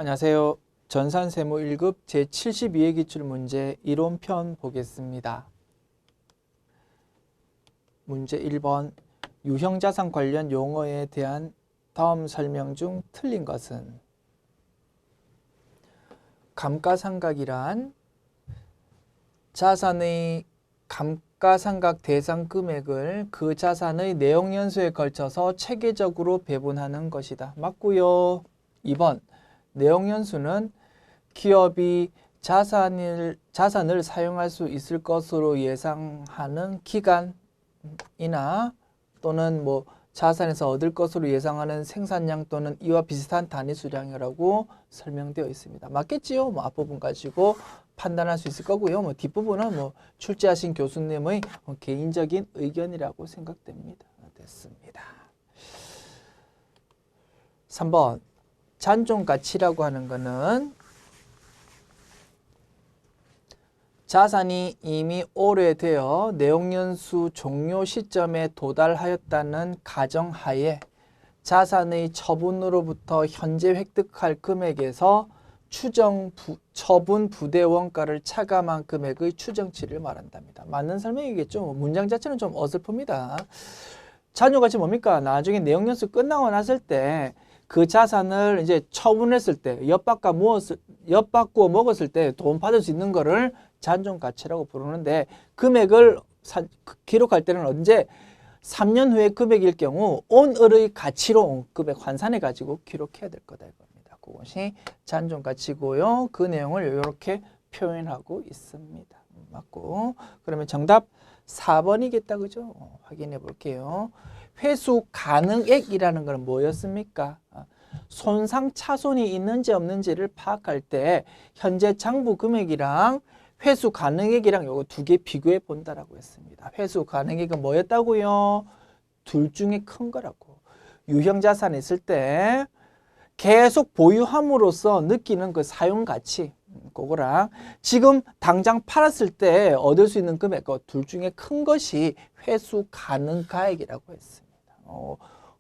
안녕하세요. 전산세무 1급 제72회 기출문제 이론편 보겠습니다. 문제 1번 유형자산 관련 용어에 대한 다음 설명 중 틀린 것은? 감가상각이란 자산의 감가상각 대상 금액을 그 자산의 내용연수에 걸쳐서 체계적으로 배분하는 것이다. 맞고요. 2번 내용연수는 기업이 자산을 사용할 수 있을 것으로 예상하는 기간이나 또는 자산에서 얻을 것으로 예상하는 생산량 또는 이와 비슷한 단위 수량이라고 설명되어 있습니다. 맞겠지요? 앞부분 가지고 판단할 수 있을 거고요. 뒷부분은 출제하신 교수님의 개인적인 의견이라고 생각됩니다. 됐습니다. 3번 잔존가치라고 하는 것은 자산이 이미 오래되어 내용연수 종료 시점에 도달하였다는 가정하에 자산의 처분으로부터 현재 획득할 금액에서 처분 부대 원가를 차감한 금액의 추정치를 말한답니다. 맞는 설명이겠죠. 문장 자체는 좀 어설픕니다. 잔존가치 뭡니까? 나중에 내용연수 끝나고 났을 때 그 자산을 이제 처분했을 때, 엿바꾸어 먹었을 때 돈 받을 수 있는 거를 잔존가치라고 부르는데, 금액을 기록할 때는 언제? 3년 후의 금액일 경우 오늘의 가치로 금액 환산해 가지고 기록해야 될 거다 이겁니다. 그것이 잔존가치고요. 그 내용을 이렇게 표현하고 있습니다. 맞고. 그러면 정답 4번이겠다. 그죠? 확인해 볼게요. 회수 가능액이라는 건 뭐였습니까? 손상 차손이 있는지 없는지를 파악할 때 현재 장부 금액이랑 회수 가능액이랑 요거 두 개 비교해 본다라고 했습니다. 회수 가능액은 뭐였다고요? 둘 중에 큰 거라고. 유형자산이 있을 때 계속 보유함으로써 느끼는 그 사용 가치, 그거랑 지금 당장 팔았을 때 얻을 수 있는 금액, 둘 중에 큰 것이 회수 가능 가액이라고 했습니다.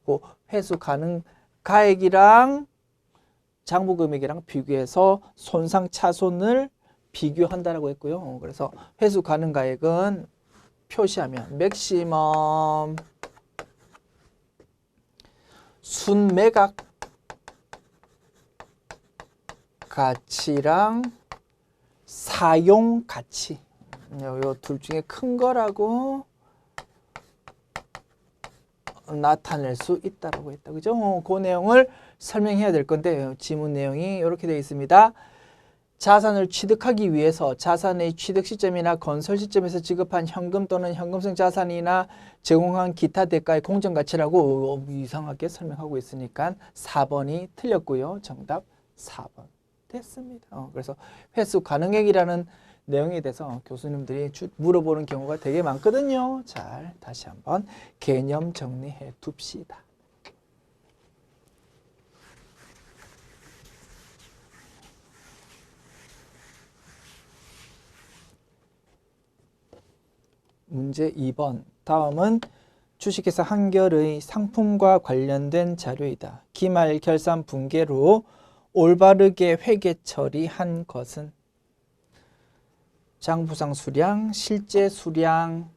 그 회수 가능 가액이랑 장부 금액이랑 비교해서 손상 차손을 비교한다라고 했고요. 그래서 회수 가능 가액은 표시하면 맥시멈 순매각 가치랑 사용 가치, 요 둘 중에 큰 거라고 나타낼 수 있다라고 했다. 그죠? 그 내용을 설명해야 될 건데 지문 내용이 이렇게 되어 있습니다. 자산을 취득하기 위해서 자산의 취득 시점이나 건설 시점에서 지급한 현금 또는 현금성 자산이나 제공한 기타 대가의 공정가치라고 이상하게 설명하고 있으니까 4번이 틀렸고요. 정답 4번 됐습니다. 그래서 회수 가능액이라는 내용에 대해서 교수님들이 물어보는 경우가 되게 많거든요. 잘 다시 한번 개념 정리해 둡시다. 문제 2번. 다음은 주식회사 한결의 상품과 관련된 자료이다. 기말 결산 분계로 올바르게 회계 처리한 것은? 장부상 수량, 실제 수량,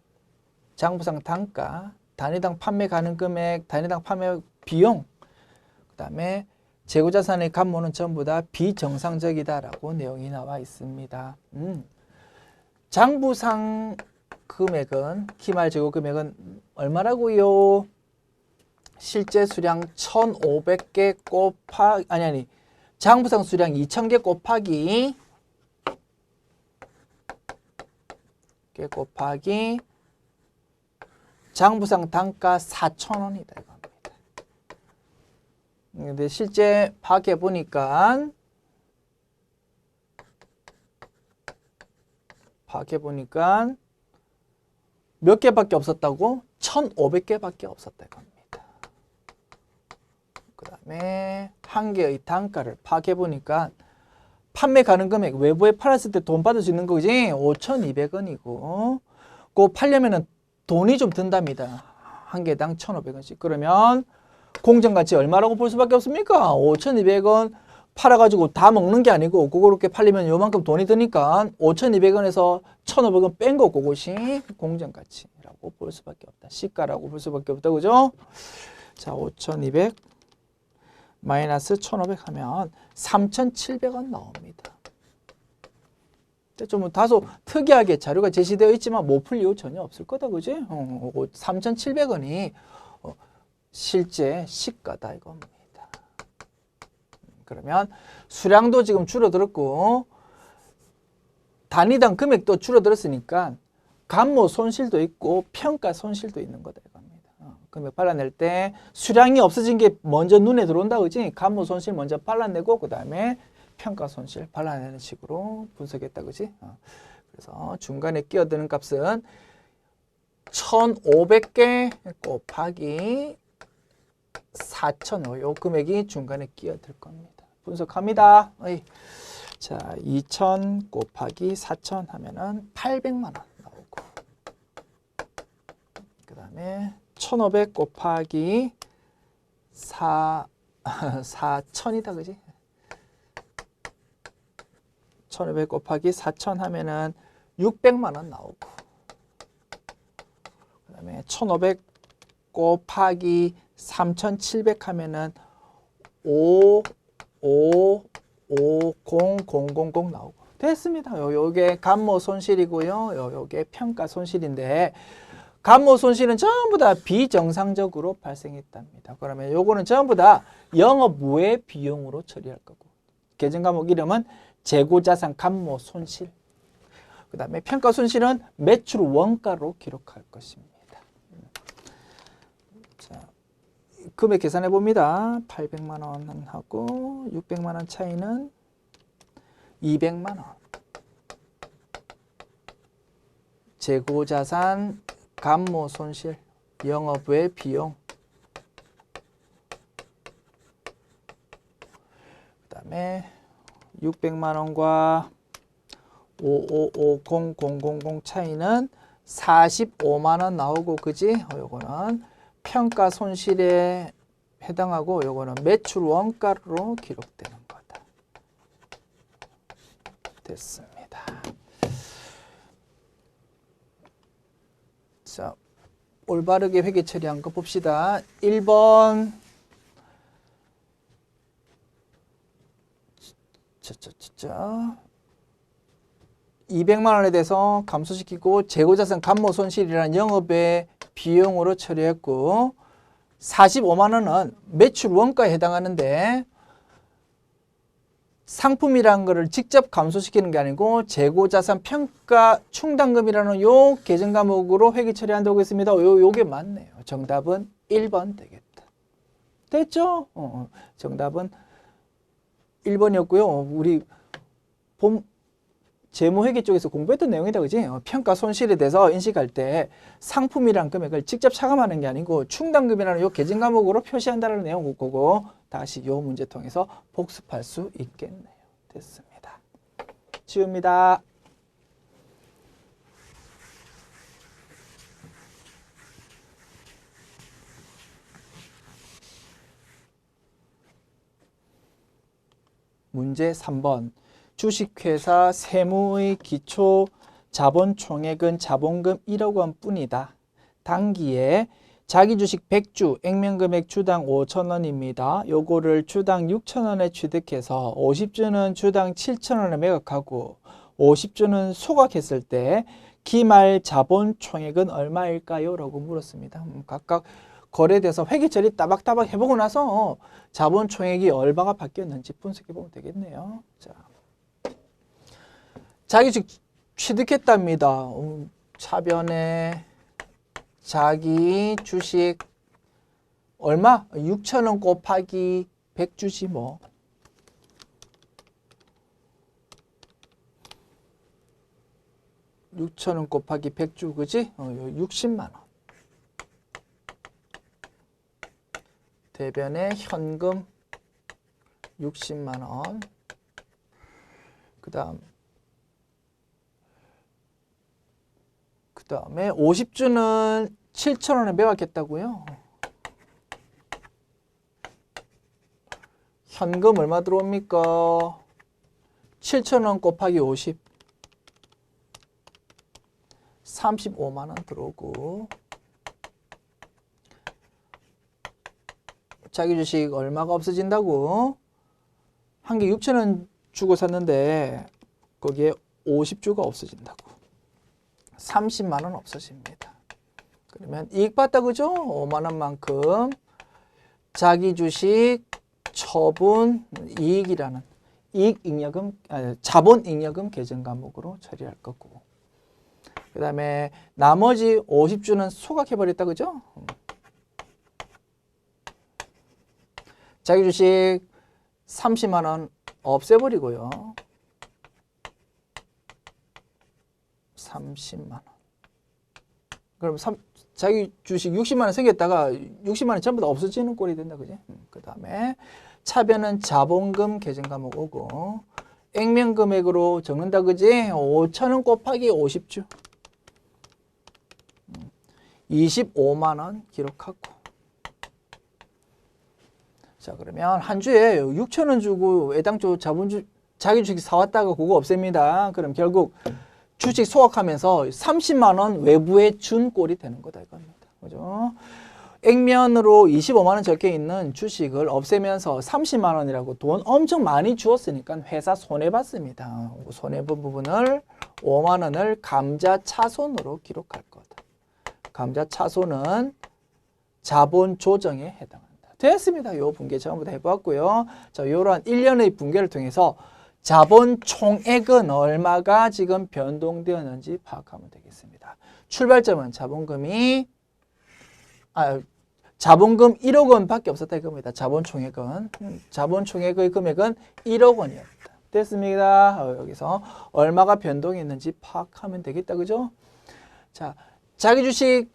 장부상 단가, 단위당 판매 가능 금액, 단위당 판매 비용, 그 다음에 재고자산의 감모는 전부 다 비정상적이다라고 내용이 나와 있습니다. 장부상 금액은, 기말 재고 금액은 얼마라고요? 실제 수량 1,500개 곱하기, 장부상 수량 2,000개 곱하기 장부상 단가 4,000원이다 이겁니다. 근데 실제 파악해 보니까 몇 개밖에 없었다고? 1,500개밖에 없었다 이겁니다. 그 다음에 한 개의 단가를 파악해 보니까 판매 가능 금액, 외부에 팔았을 때 돈 받을 수 있는 거지? 5,200원이고 그거 팔려면은 돈이 좀 든답니다. 한 개당 1,500원씩. 그러면 공정가치 얼마라고 볼 수밖에 없습니까? 5,200원 팔아가지고 다 먹는 게 아니고 그렇게 팔리면 요만큼 돈이 드니까 5,200원에서 1,500원 뺀 거 그것이 공정가치라고 볼 수밖에 없다. 시가라고 볼 수밖에 없다. 그죠? 자, 5,200 마이너스 1,500 하면 3,700원 나옵니다. 좀 다소 특이하게 자료가 제시되어 있지만 못 풀 이유 전혀 없을 거다. 그지? 3,700원이 실제 시가다 이겁니다. 그러면 수량도 지금 줄어들었고 단위당 금액도 줄어들었으니까 감모 손실도 있고 평가 손실도 있는 거다 이겁니다. 금액 발라낼 때 수량이 없어진 게 먼저 눈에 들어온다. 그지? 감모 손실 먼저 발라내고 그 다음에 평가 손실 발라내는 식으로 분석했다. 그지? 그래서 중간에 끼어드는 값은 1,500개 곱하기 4,000원 요 금액이 중간에 끼어들 겁니다. 분석합니다. 자, 2,000 곱하기 4,000 하면은 800만 원 나오고 그 다음에 1,500 곱하기 4,000이다. 그지? 1,500 곱하기 4,000 하면은 600만 원 나오고 그 다음에 1,500 곱하기 3,700 하면은 5,5,5,0,0,0 나오고 됐습니다. 요게 감모 손실이고요. 요게 평가 손실인데 감모 손실은 전부 다 비정상적으로 발생했답니다. 그러면 요거는 전부 다 영업 외 비용으로 처리할 거고 계정 과목 이름은 재고자산 감모 손실. 그 다음에 평가 손실은 매출 원가로 기록할 것입니다. 자, 금액 계산해 봅니다. 800만 원하고 600만 원 차이는 200만 원. 재고자산 감모 손실 영업 외 비용. 그 다음에 600만 원과 5,5,5,0,0,0 차이는 45만 원 나오고 그지? 요거는 평가 손실에 해당하고 요거는 매출 원가로 기록되는 거다. 됐습니다. 자, 올바르게 회계 처리한 거 봅시다. 1번 200만 원에 대해서 감소시키고 재고자산 감모 손실이라는 영업의 비용으로 처리했고 45만 원은 매출 원가에 해당하는데 상품이라는 거를 직접 감소시키는 게 아니고 재고자산 평가 충당금이라는 요 계정 과목으로 회계 처리한다고 했습니다. 요게 맞네요. 정답은 1번 되겠다. 됐죠? 정답은 1번이었고요. 우리 재무회계 쪽에서 공부했던 내용이다. 그지? 평가 손실에 대해서 인식할 때 상품이란 금액을 직접 차감하는 게 아니고 충당금이라는 요 계정 과목으로 표시한다는 내용 거고 다시 요 문제 통해서 복습할 수 있겠네요. 됐습니다. 지웁니다. 문제 3번. 주식회사 세무의 기초 자본 총액은 자본금 1억 원 뿐이다. 단기에 자기 주식 100주 액면금액 주당 5,000원입니다. 요거를 주당 6,000원에 취득해서 50주는 주당 7,000원에 매각하고 50주는 소각했을 때 기말 자본 총액은 얼마일까요? 라고 물었습니다. 각각 거래돼서 회계 처리 따박따박 해보고 나서 자본 총액이 얼마가 바뀌었는지 분석해보면 되겠네요. 자, 자기 주식 취득했답니다. 차변에 자기 주식 얼마? 6,000원 곱하기 100주지 뭐. (6,000원) 곱하기 100주 그지? 60만 원. 대변에 현금 60만 원. 그 다음에 50주는 7,000원에 매각했다고요. 현금 얼마 들어옵니까? 7,000원 곱하기 50. 35만 원 들어오고. 자기 주식 얼마가 없어진다고? 한 개 6,000원 주고 샀는데 거기에 50주가 없어진다고. 30만 원 없어집니다. 그러면 이익 봤다 그죠? 5만 원만큼 자기 주식 처분 이익이라는 자본 잉여금 계정 과목으로 처리할 거고. 그 다음에 나머지 50주는 소각해버렸다 그죠? 자기 주식 30만 원 없애버리고요. 30만 원. 그럼 자기 주식 60만 원 생겼다가 60만 원 전부 다 없어지는 꼴이 된다 그지? 그 다음에 차변은 자본금 계정 과목 오고 액면 금액으로 적는다 그지? 5,000원 곱하기 50주. 25만 원 기록하고. 자, 그러면 한 주에 6,000원 주고 애당초 자기 주식 사왔다가 그거 없앱니다. 그럼 결국 주식 소각하면서 30만 원 외부에 준 꼴이 되는 거다 이겁니다. 그죠? 액면으로 25만 원 적혀 있는 주식을 없애면서 30만 원이라고 돈 엄청 많이 주었으니까 회사 손해봤습니다. 손해본 부분을 5만 원을 감자차손으로 기록할 거다. 감자차손은 자본 조정에 해당한다. 됐습니다. 요 분계 전부 다 해봤고요. 자, 요러한 1년의 분계를 통해서 자본 총액은 얼마가 지금 변동되었는지 파악하면 되겠습니다. 출발점은 자본금 1억 원밖에 없었다 이겁니다. 자본 총액의 금액은 1억 원이었다. 됐습니다. 여기서 얼마가 변동했는지 파악하면 되겠다. 그죠? 자, 자기 주식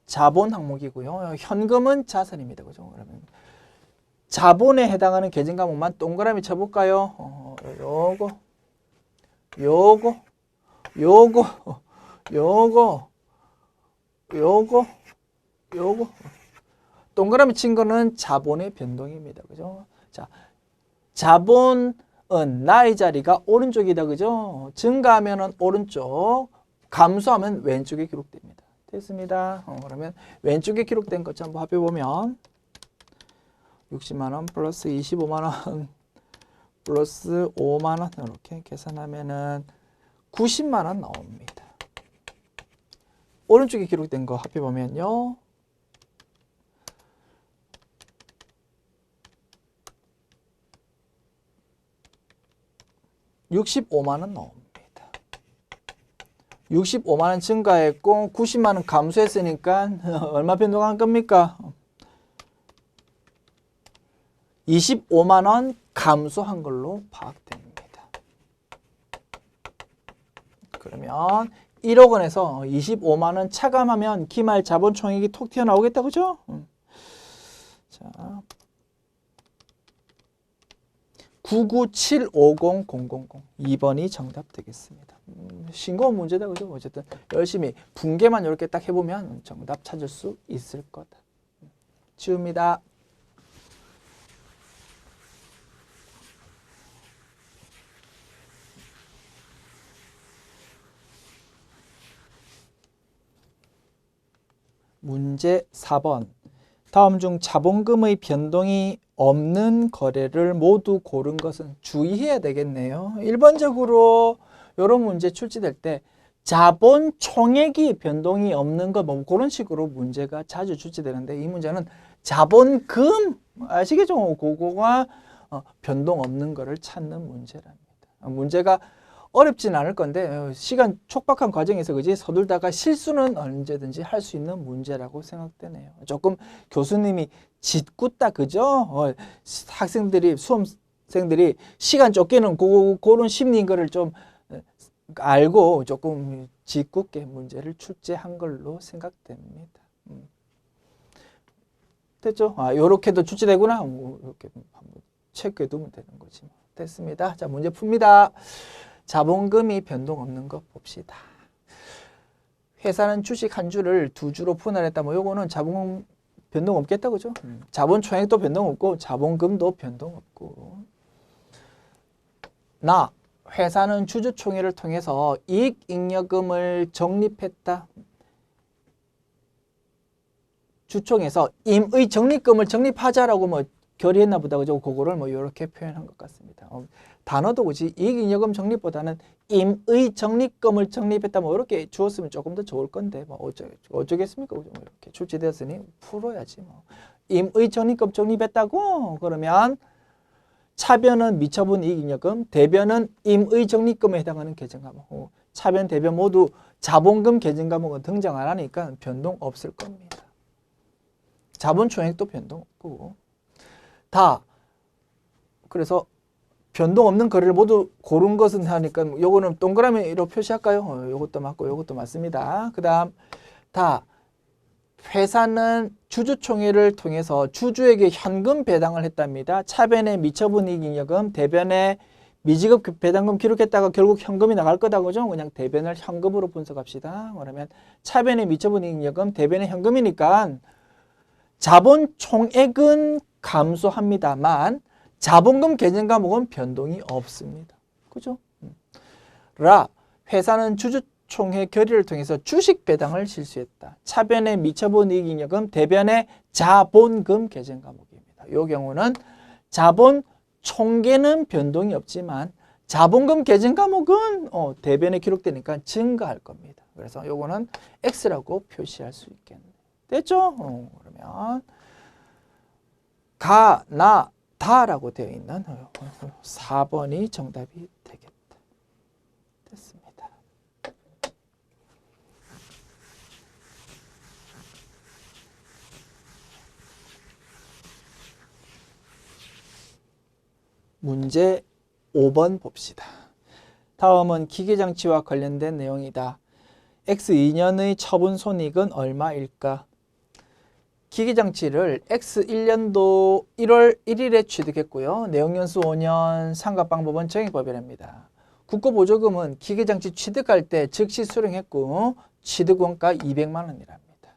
자본 항목이고요. 현금은 자산입니다. 그죠? 그러면 자본에 해당하는 계정 과목만 동그라미 쳐볼까요? 요거 동그라미 친 거는 자본의 변동입니다. 그죠? 자, 자본은 나의 자리가 오른쪽이다. 그죠? 증가하면은 오른쪽, 감소하면 왼쪽에 기록됩니다. 됐습니다. 그러면 왼쪽에 기록된 것 한번 합해 보면 60만 원 플러스 25만 원 플러스 5만 원 이렇게 계산하면은 90만 원 나옵니다. 오른쪽에 기록된 거 합해 보면요. 65만 원 나옵니다. 65만 원 증가했고 90만 원 감소했으니까 얼마 변동한 겁니까? 25만 원 감소한 걸로 파악됩니다. 그러면 1억 원에서 25만 원 차감하면 기말 자본 총액이 톡 튀어나오겠다. 그죠? 자, 9975000 2번이 정답 되겠습니다. 싱거운 문제다. 그죠? 어쨌든 열심히 분계만 이렇게 딱 해보면 정답 찾을 수 있을 거다. 지웁니다. 문제 4번. 다음 중 자본금의 변동이 없는 거래를 모두 고른 것은 주의해야 되겠네요. 일반적으로 이런 문제 출제될 때 자본 총액이 변동이 없는 것 뭐 그런 식으로 문제가 자주 출제되는데 이 문제는 자본금 아시겠죠? 그거가 변동 없는 거를 찾는 문제랍니다. 문제가 어렵진 않을 건데 시간 촉박한 과정에서 그지 서둘다가 실수는 언제든지 할 수 있는 문제라고 생각되네요. 조금 교수님이 짓궂다 그죠? 학생들이 수험생들이 시간 쫓기는 그런 심리인 거를 좀 알고 조금 짓궂게 문제를 출제한 걸로 생각됩니다. 됐죠? 요렇게도 출제되구나. 이렇게 한번 체크해 두면 되는 거지. 됐습니다. 자, 문제 풉니다. 자본금이 변동 없는 것 봅시다. 회사는 주식 한 주를 두 주로 분할했다. 뭐 요거는 변동 없겠다, 그죠? 자본 총액도 변동 없고 자본금도 변동 없고. 나 회사는 주주총회를 통해서 이익잉여금을 적립했다. 주총에서 임의 적립금을 적립하자라고 뭐 결의했나 보다, 그죠? 그거를 뭐 이렇게 표현한 것 같습니다. 단어도 그지 이익잉여금 적립보다는 임의 적립금을 적립했다 뭐 이렇게 주었으면 조금 더 좋을 건데 뭐 어쩌겠습니까? 그죠? 뭐 이렇게 출제되었으니 풀어야지 뭐. 임의 적립금 적립했다고 그러면 차변은 미처분 이익잉여금, 대변은 임의 적립금에 해당하는 계정과목. 차변, 대변 모두 자본금 계정과목은 등장 안 하니까 변동 없을 겁니다. 자본 총액도 변동 없고. 다 그래서 변동 없는 거래를 모두 고른 것은 하니까 요거는 동그라미로 표시할까요? 요것도 맞고 요것도 맞습니다. 그 다음 다 회사는 주주총회를 통해서 주주에게 현금 배당을 했답니다. 차변에 미처분 이익잉여금, 대변에 미지급 배당금 기록했다가 결국 현금이 나갈 거다, 그죠? 그냥 대변을 현금으로 분석합시다. 그러면 차변에 미처분 이익잉여금, 대변에 현금이니까 자본 총액은 감소합니다만 자본금 계정 과목은 변동이 없습니다. 그죠? 라 회사는 주주총회 결의를 통해서 주식 배당을 실시했다. 차변에 미처분 이익잉여금, 대변에 자본금 계정 과목입니다. 이 경우는 자본 총계는 변동이 없지만 자본금 계정 과목은 대변에 기록되니까 증가할 겁니다. 그래서 요거는 X라고 표시할 수 있겠네요. 됐죠? 그러면 가, 나, 다라고 되어 있는 4번이 정답이 되겠다. 됐습니다. 문제 5번 봅시다. 다음은 기계장치와 관련된 내용이다. X2년의 처분 손익은 얼마일까? 기계장치를 X1년도 1월 1일에 취득했고요. 내용연수 5년, 상각방법은 정액법이랍니다. 국고보조금은 기계장치 취득할 때 즉시 수령했고 취득원가 200만 원이랍니다.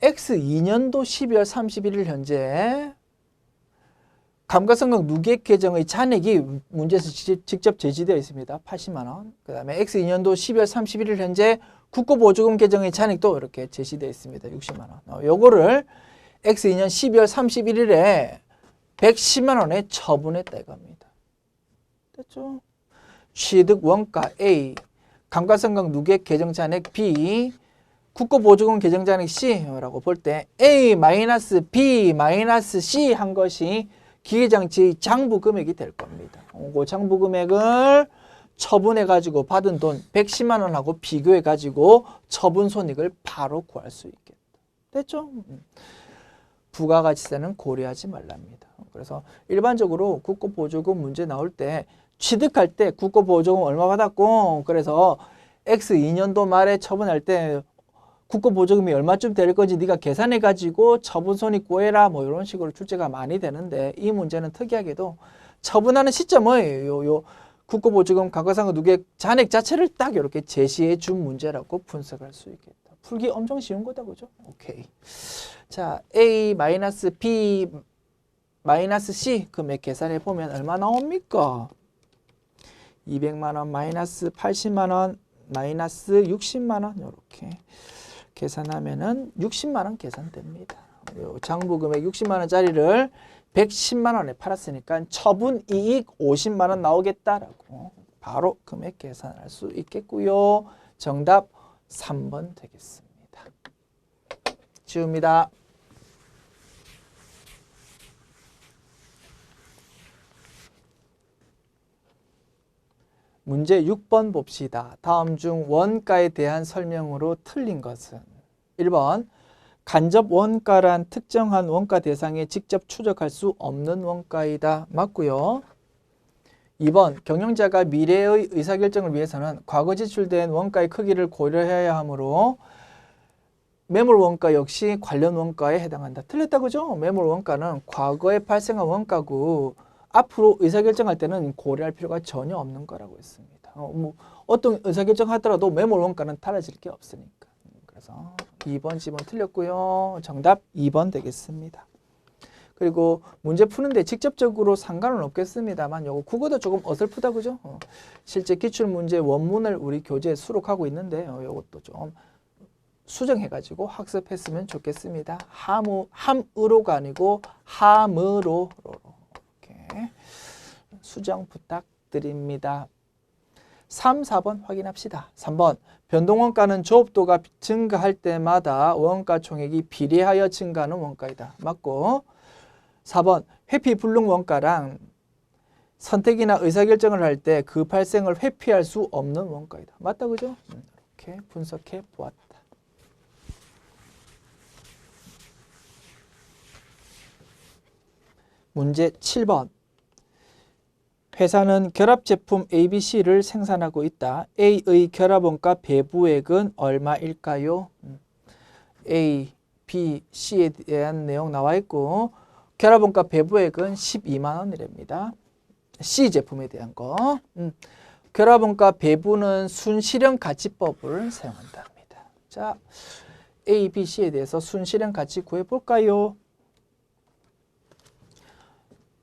X2년도 12월 31일 현재 감가상각 누계액 계정의 잔액이 문제에서 직접 제시되어 있습니다. 80만 원. 그 다음에 X2년도 12월 31일 현재 국고보조금 계정의 잔액도 이렇게 제시되어 있습니다. 60만 원. 요거를 X2년 12월 31일에 110만 원에 처분했다 이겁니다. 됐죠? 취득 원가 A, 감가상각 누계액 계정 잔액 B, 국고보조금 계정 잔액 C라고 볼 때 A-B-C 한 것이 기계장치 장부 금액이 될 겁니다. 그 장부 금액을 처분해가지고 받은 돈 110만 원하고 비교해가지고 처분 손익을 바로 구할 수 있겠다. 됐죠? 부가가치세는 고려하지 말랍니다. 그래서 일반적으로 국고보조금 문제 나올 때 취득할 때 국고보조금 얼마 받았고 그래서 X2년도 말에 처분할 때 국고보조금이 얼마쯤 될 건지 네가 계산해가지고 처분손익 구해라 뭐 이런 식으로 출제가 많이 되는데 이 문제는 특이하게도 처분하는 시점을 요 국고보조금 감가상각 누계액 잔액 자체를 딱 이렇게 제시해 준 문제라고 분석할 수 있겠다. 풀기 엄청 쉬운 거다, 그죠? 오케이. 자, A-B-C 금액 계산해 보면 얼마 나옵니까? 200만 원 마이너스 80만 원 마이너스 60만 원 이렇게 계산하면은 60만 원 계산됩니다. 장부 금액 60만 원짜리를 110만 원에 팔았으니까 처분 이익 50만 원 나오겠다라고 바로 금액 계산할 수 있겠고요. 정답 3번 되겠습니다. 지웁니다. 문제 6번 봅시다. 다음 중 원가에 대한 설명으로 틀린 것은 1번 간접 원가란 특정한 원가 대상에 직접 추적할 수 없는 원가이다. 맞고요. 2번 경영자가 미래의 의사결정을 위해서는 과거 지출된 원가의 크기를 고려해야 하므로 매몰 원가 역시 관련 원가에 해당한다. 틀렸다, 그죠? 매몰 원가는 과거에 발생한 원가고 앞으로 의사결정할 때는 고려할 필요가 전혀 없는 거라고 했습니다. 어떤 의사결정 하더라도 매몰 원가는 달라질 게 없으니까. 그래서 2번, G번 틀렸고요. 정답 2번 되겠습니다. 그리고 문제 푸는데 직접적으로 상관은 없겠습니다만 요거 국어도 조금 어설프다 그죠? 실제 기출문제 원문을 우리 교재에 수록하고 있는데 요것도 좀 수정해가지고 학습했으면 좋겠습니다. 함으로가 아니고 함으로 이렇게 수정 부탁드립니다. 3, 4번 확인합시다. 3번 변동원가는 조업도가 증가할 때마다 원가 총액이 비례하여 증가하는 원가이다. 맞고 4번 회피불능 원가랑 선택이나 의사결정을 할 때 그 발생을 회피할 수 없는 원가이다. 맞다 그죠? 이렇게 분석해 보았다. 문제 7번 회사는 결합제품 ABC를 생산하고 있다. A의 결합원가 배부액은 얼마일까요? A, B, C에 대한 내용 나와 있고 결합원가 배부액은 12만 원이랍니다. C 제품에 대한 거. 결합원가 배부는 순실현 가치법을 사용한다 합니다. 자, A, B, C에 대해서 순실현 가치 구해볼까요?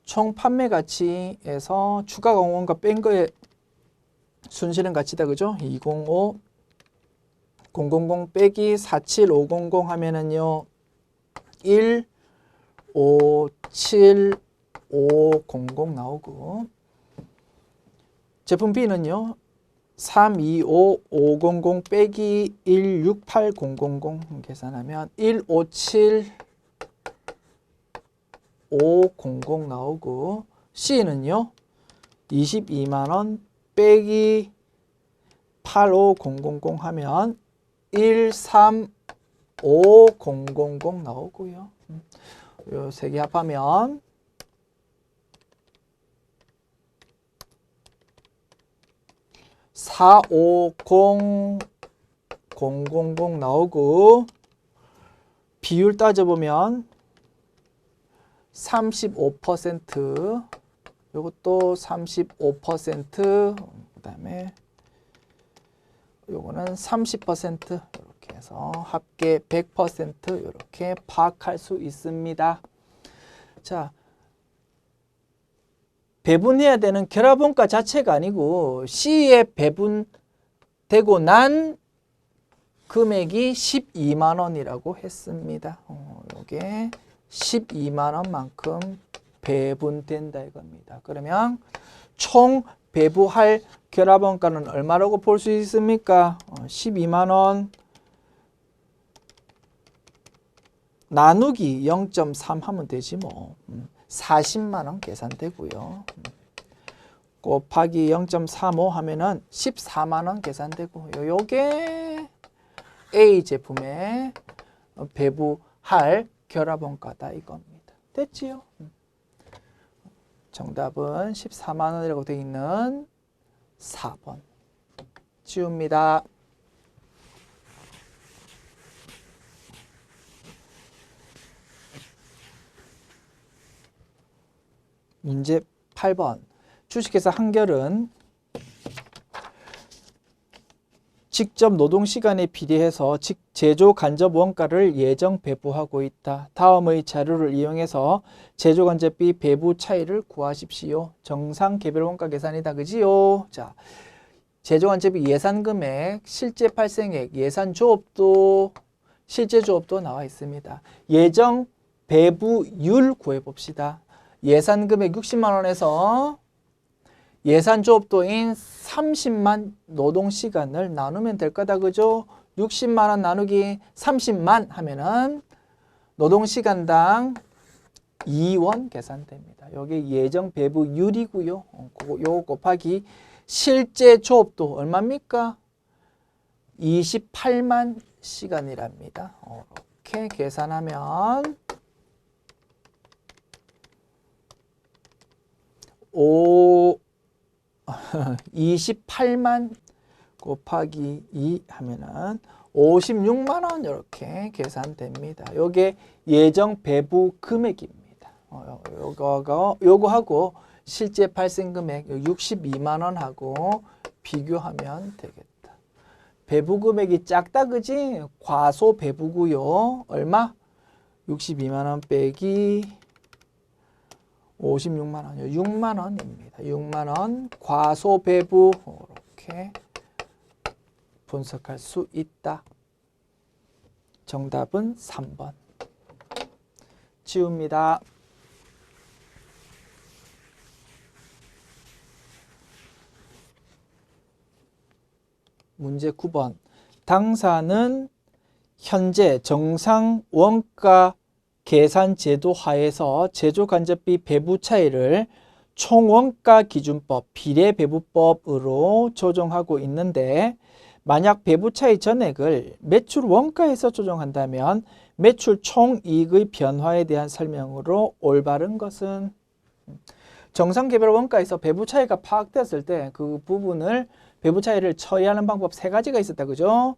총 판매 가치에서 추가 공원가 뺀 거에 순실현 가치다 그죠? 205 000 빼기 47500 하면은요 1 5 7 5 0 나오고 제품 B는요 3 2 5 5 0 빼기 1 6 8 0 계산하면 1 5 7 500 나오고 C는요 22만원 빼기 85000 하면 13500 나오고요. 요 세 개 합하면 450000 나오고 비율 따져보면 35% 요것도 35% 그다음에 요거는 30% 이렇게 해서 합계 100% 이렇게 파악할 수 있습니다. 자, 배분해야 되는 결합원가 자체가 아니고 C에 배분되고 난 금액이 12만 원이라고 했습니다. 요게 12만 원만큼 배분된다 이겁니다. 그러면 총 배부할 결합원가는 얼마라고 볼 수 있습니까? 12만 원 나누기 0.3 하면 되지 뭐. 40만 원 계산되고요. 곱하기 0.35 하면은 14만 원 계산되고 요게 A 제품에 배부할 결합원가다 이겁니다. 됐지요? 정답은 14만 원이라고 되어 있는 4번 지웁니다. 문제 8번 주식회사 한결은 직접 노동시간에 비례해서 제조 간접 원가를 예정 배부하고 있다. 다음의 자료를 이용해서 제조 간접비 배부 차이를 구하십시오. 정상 개별 원가 계산이다. 그지요? 자, 제조 간접비 예산 금액, 실제 발생액, 예산 조업도, 실제 조업도 나와 있습니다. 예정 배부율 구해 봅시다. 예산 금액 60만 원에서 예산 조업도인 30만 노동시간을 나누면 될 거다. 그죠? 60만 원 나누기 30만 하면은 노동시간당 2원 계산됩니다. 여기 예정 배부율이고요. 요거 곱하기 실제 조업도 얼마입니까? 28만 시간이랍니다. 이렇게 계산하면 28만 곱하기 2 하면은 56만 원 이렇게 계산됩니다. 요게 예정 배부 금액입니다. 요거하고 실제 발생 금액 62만 원하고 비교하면 되겠다. 배부 금액이 작다 그지? 과소 배부고요. 얼마? 62만 원 빼기 56만 원이요. 6만 원입니다. 6만 원 과소 배부 이렇게 분석할 수 있다. 정답은 3번. 지웁니다. 문제 9번. 당사는 현재 정상 원가 계산 제도 하에서 제조 간접비 배부 차이를 총원가 기준법 비례 배부법으로 조정하고 있는데 만약 배부 차이 전액을 매출 원가에서 조정한다면 매출 총이익의 변화에 대한 설명으로 올바른 것은 정상 개별 원가에서 배부 차이가 파악되었을 때 그 부분을 배부 차이를 처리하는 방법 3가지가 있었다. 그죠?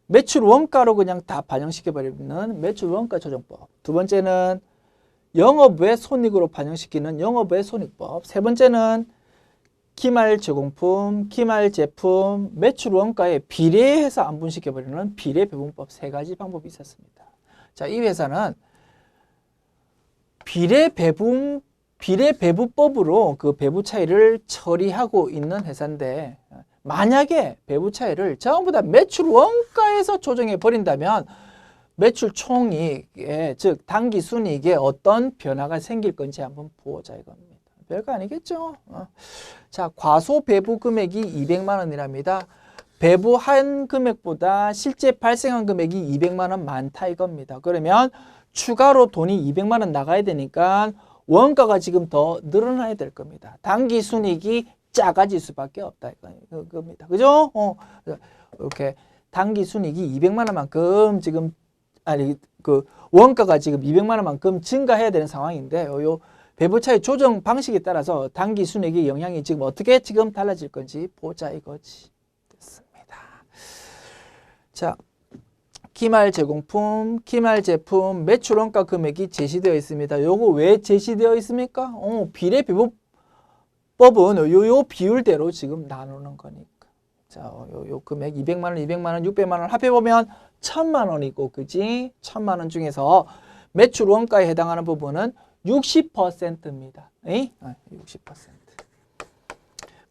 매출 원가로 그냥 다 반영시켜버리는 매출 원가 조정법. 두 번째는 영업 외 손익으로 반영시키는 영업 외 손익법. 세 번째는 기말 제공품, 기말 제품, 매출 원가에 비례해서 안분시켜버리는 비례 배분법 3가지 방법이 있었습니다. 자, 이 회사는 비례 배부법으로 그 배부 차이를 처리하고 있는 회사인데 만약에 배부 차이를 전부 다 매출 원가에서 조정해 버린다면 매출 총이익에 즉 당기 순이익에 어떤 변화가 생길 건지 한번 보자 이겁니다. 별거 아니겠죠? 자, 과소 배부 금액이 200만 원이랍니다. 배부한 금액보다 실제 발생한 금액이 200만 원 많다 이겁니다. 그러면 추가로 돈이 200만 원 나가야 되니까 원가가 지금 더 늘어나야 될 겁니다. 당기 순이익이 작아질 수밖에 없다 이겁니다. 그죠? 이렇게 당기 순이익이 200만 원만큼 지금 그 원가가 지금 200만 원만큼 증가해야 되는 상황인데 요 배부 차이 조정 방식에 따라서 당기 순이익의 영향이 지금 어떻게 지금 달라질 건지 보자 이거지. 됐습니다. 자, 기말 제공품, 기말 제품, 매출 원가 금액이 제시되어 있습니다. 요거 왜 제시되어 있습니까? 비례 배부법은 요 비율대로 지금 나누는 거니까. 자, 요 금액 200만 원, 200만 원, 600만 원 합해 보면 1000만 원이고, 그지? 1000만 원 중에서 매출 원가에 해당하는 부분은 60%입니다. 60%.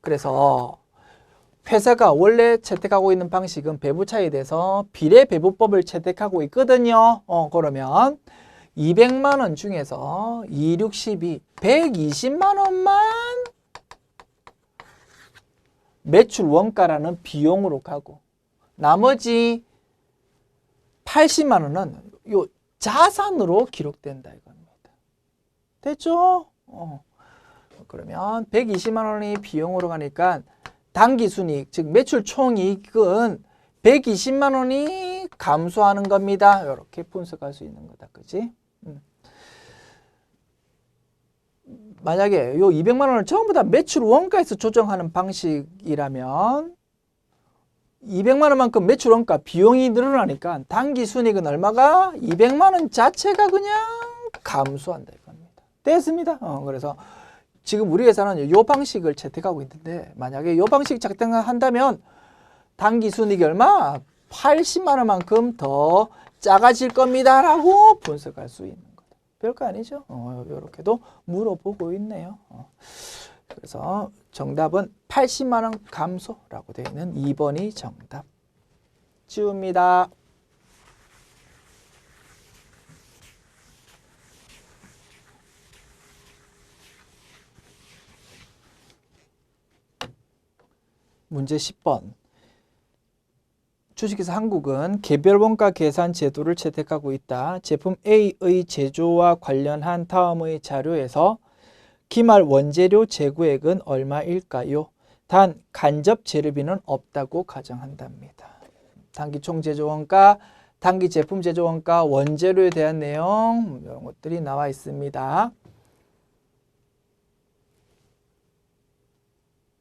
그래서 회사가 원래 채택하고 있는 방식은 배부 차이에 대해서 비례 배부법을 채택하고 있거든요. 그러면 200만 원 중에서 2, 6, 12, 120만 원만 매출 원가라는 비용으로 가고 나머지 80만 원은 요 자산으로 기록된다 이겁니다. 됐죠? 그러면 120만 원이 비용으로 가니까 당기순이익, 즉 매출 총이익은 120만 원이 감소하는 겁니다. 이렇게 분석할 수 있는 거다. 그지? 만약에 요 200만 원을 전부 다 매출 원가에서 조정하는 방식이라면 200만 원만큼 매출 원가 비용이 늘어나니까 당기순이익은 얼마가? 200만 원 자체가 그냥 감소한다 이겁니다. 됐습니다. 그래서 지금 우리 회사는 이 방식을 채택하고 있는데 만약에 이 방식 채택한다면 당기순이익이 얼마? 80만 원만큼 더 작아질 겁니다 라고 분석할 수 있는 거다. 별거 아니죠? 이렇게도 물어보고 있네요. 그래서 정답은 80만 원 감소라고 되어 있는 2번이 정답. 지웁니다. 문제 10번. 주식회사 한국은 개별 원가 계산 제도를 채택하고 있다. 제품 A의 제조와 관련한 다음의 자료에서 기말 원재료 재고액은 얼마일까요? 단 간접 재료비는 없다고 가정한답니다. 단기 총 제조 원가, 단기 제품 제조 원가, 원재료에 대한 내용 이런 것들이 나와 있습니다.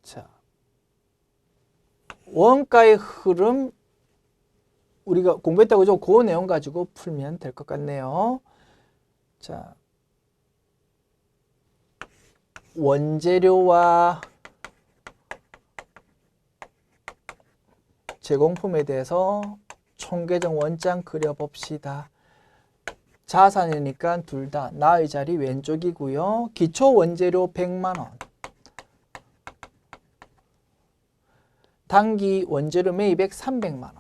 자, 원가의 흐름 우리가 공부했다고 그죠? 그 내용 가지고 풀면 될 것 같네요. 자, 원재료와 제공품에 대해서 총계정 원장 그려봅시다. 자산이니까 둘 다 나의 자리 왼쪽이고요. 기초 원재료 100만 원. 단기 원재료 매입액 300만 원.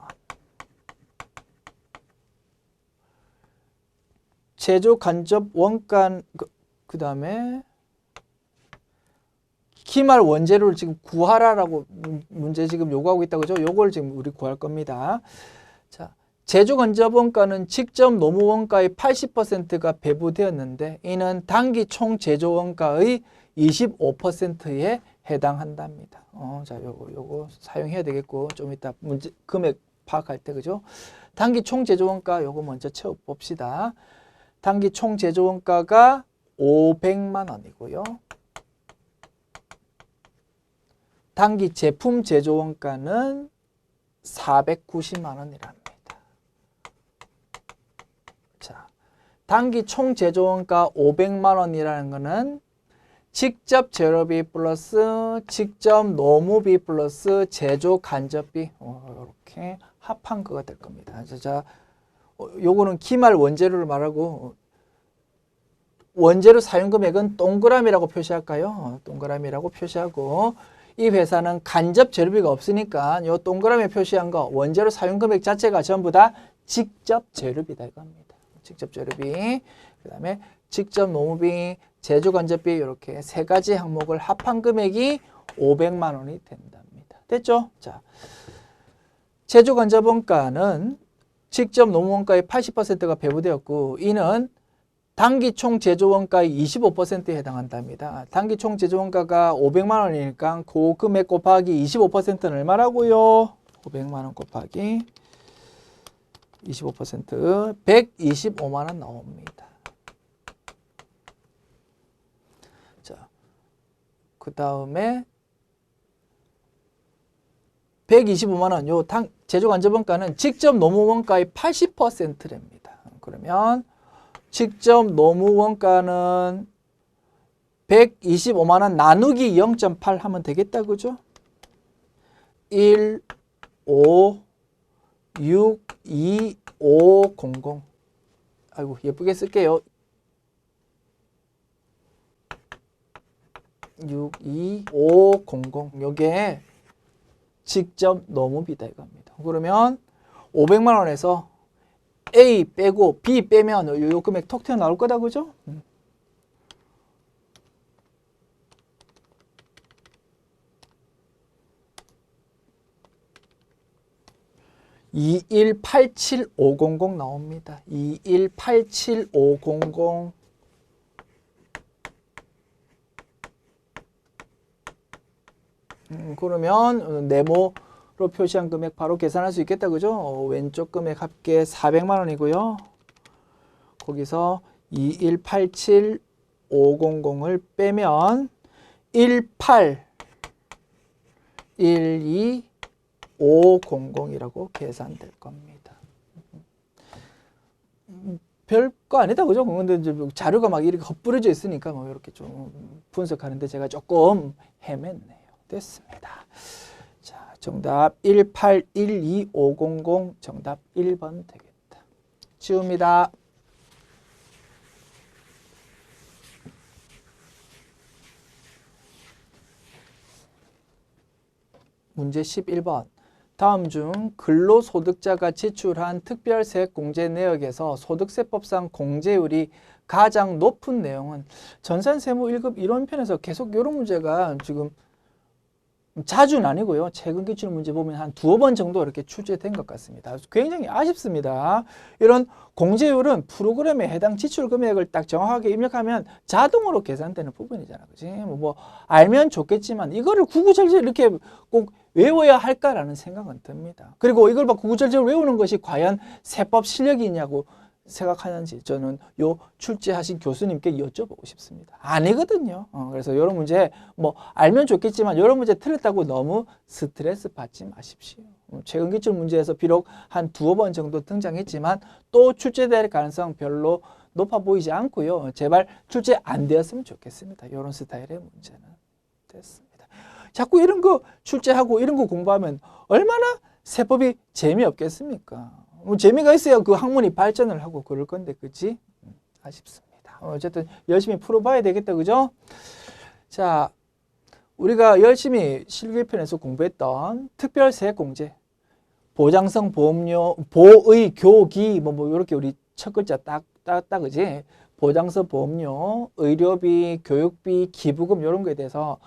제조 간접 원가 그다음에 기말 원재료를 지금 구하라라고 문제 지금 요구하고 있다고 그죠? 요걸 지금 우리 구할 겁니다. 자, 제조 간접 원가는 직접 노무 원가의 80%가 배부되었는데 이는 단기 총 제조 원가의 25%에 해당한답니다. 자, 요거 사용해야 되겠고 좀 이따 문제 금액 파악할 때 그죠? 단기 총 제조 원가 요거 먼저 채워 봅시다. 단기 총 제조 원가가 500만 원이고요. 단기 제품 제조 원가는 490만 원이랍니다. 자, 단기 총 제조 원가 500만 원이라는 거는 직접 재료비 플러스 직접 노무비 플러스 제조 간접비 이렇게 합한 거가 될 겁니다. 자, 요거는 기말 원재료를 말하고 원재료 사용 금액은 동그라미라고 표시할까요? 동그라미라고 표시하고 이 회사는 간접 재료비가 없으니까 요 동그라미 표시한 거 원재료 사용 금액 자체가 전부 다 직접 재료비다 이겁니다. 직접 재료비, 그다음에 직접 노무비, 제조 간접비 이렇게 세 가지 항목을 합한 금액이 500만 원이 된답니다. 됐죠? 자, 제조 간접 원가는 직접 노무 원가의 80%가 배부되었고 이는 단기 총 제조 원가의 25%에 해당한답니다. 단기 총 제조 원가가 500만 원이니까 그 금액 곱하기 25%는 얼마라고요? 500만 원 곱하기 25% 125만 원 나옵니다. 자, 그 다음에 125만 원, 요 제조 간접 원가는 직접 노무 원가의 80%랍니다. 그러면 직접 노무 원가는 125만 원 나누기 0.8 하면 되겠다, 그죠? 1, 5, 6, 2, 5, 00. 아이고, 예쁘게 쓸게요. 6, 2, 5, 00. 요게 직접 노무비다 이겁니다. 그러면 500만 원에서 A 빼고 B 빼면 요 금액 톡 튀어 나올 거다 그죠? 2187500 나옵니다. 2187500. 그러면 네모로 표시한 금액 바로 계산할 수 있겠다 그죠? 왼쪽 금액 합계 400만 원이고요. 거기서 2187500을 빼면 1812500이라고 계산될 겁니다. 별거 아니다 그죠? 근데 이제 자료가 막 이렇게 헛뿌려져 있으니까 뭐 이렇게 좀 분석하는데 제가 조금 헤맸네요. 됐습니다. 자, 정답 1812500 정답 1번 되겠다. 지웁니다. 문제 11번. 다음 중 근로소득자가 지출한 특별세액 공제 내역에서 소득세법상 공제율이 가장 높은 내용은 전산세무 1급 이론편에서 계속 이런 문제가 지금 자주는 아니고요. 최근 기출 문제 보면 한 두어 번 정도 이렇게 출제된 것 같습니다. 굉장히 아쉽습니다. 이런 공제율은 프로그램에 해당 지출 금액을 딱 정확하게 입력하면 자동으로 계산되는 부분이잖아. 그지? 뭐 알면 좋겠지만 이거를 구구절절 이렇게 꼭 외워야 할까라는 생각은 듭니다. 그리고 이걸 막 구구절절 외우는 것이 과연 세법 실력이 있냐고 생각하는지 저는 요 출제하신 교수님께 여쭤보고 싶습니다. 아니거든요. 그래서 이런 문제 뭐 알면 좋겠지만 이런 문제 틀렸다고 너무 스트레스 받지 마십시오. 최근 기출 문제에서 비록 한 두어 번 정도 등장했지만 또 출제될 가능성 별로 높아 보이지 않고요. 제발 출제 안 되었으면 좋겠습니다. 이런 스타일의 문제는 됐습니다. 자꾸 이런 거 출제하고 이런 거 공부하면 얼마나 세법이 재미없겠습니까? 뭐 재미가 있어야 그 학문이 발전을 하고 그럴 건데, 그치? 아쉽습니다. 어쨌든 열심히 풀어봐야 되겠다, 그죠? 자, 우리가 열심히 실기편에서 공부했던 특별세액공제, 보장성 보험료, 보의 교기, 뭐 이렇게 우리 첫 글자 딱, 그지? 보장성 보험료, 의료비, 교육비, 기부금 이런 거에 대해서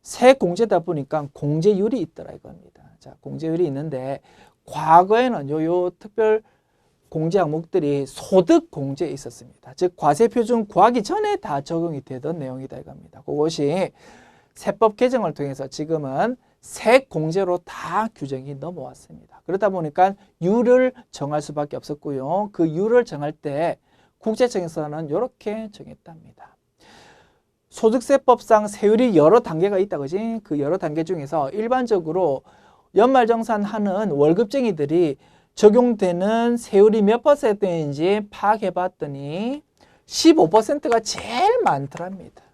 세액공제다 보니까 공제율이 있더라 이겁니다. 자, 공제율이 있는데 과거에는 요 특별 공제 항목들이 소득 공제에 있었습니다. 즉 과세표준 구하기 전에 다 적용이 되던 내용이다 이겁니다. 그것이 세법 개정을 통해서 지금은 세액 공제로 다 규정이 넘어왔습니다. 그러다 보니까 율을 정할 수밖에 없었고요. 그 율을 정할 때 국세청에서는 이렇게 정했답니다. 소득세법상 세율이 여러 단계가 있다, 그지? 그 여러 단계 중에서 일반적으로 연말정산하는 월급쟁이들이 적용되는 세율이 몇 퍼센트인지 파악해 봤더니 15%가 제일 많더랍니다.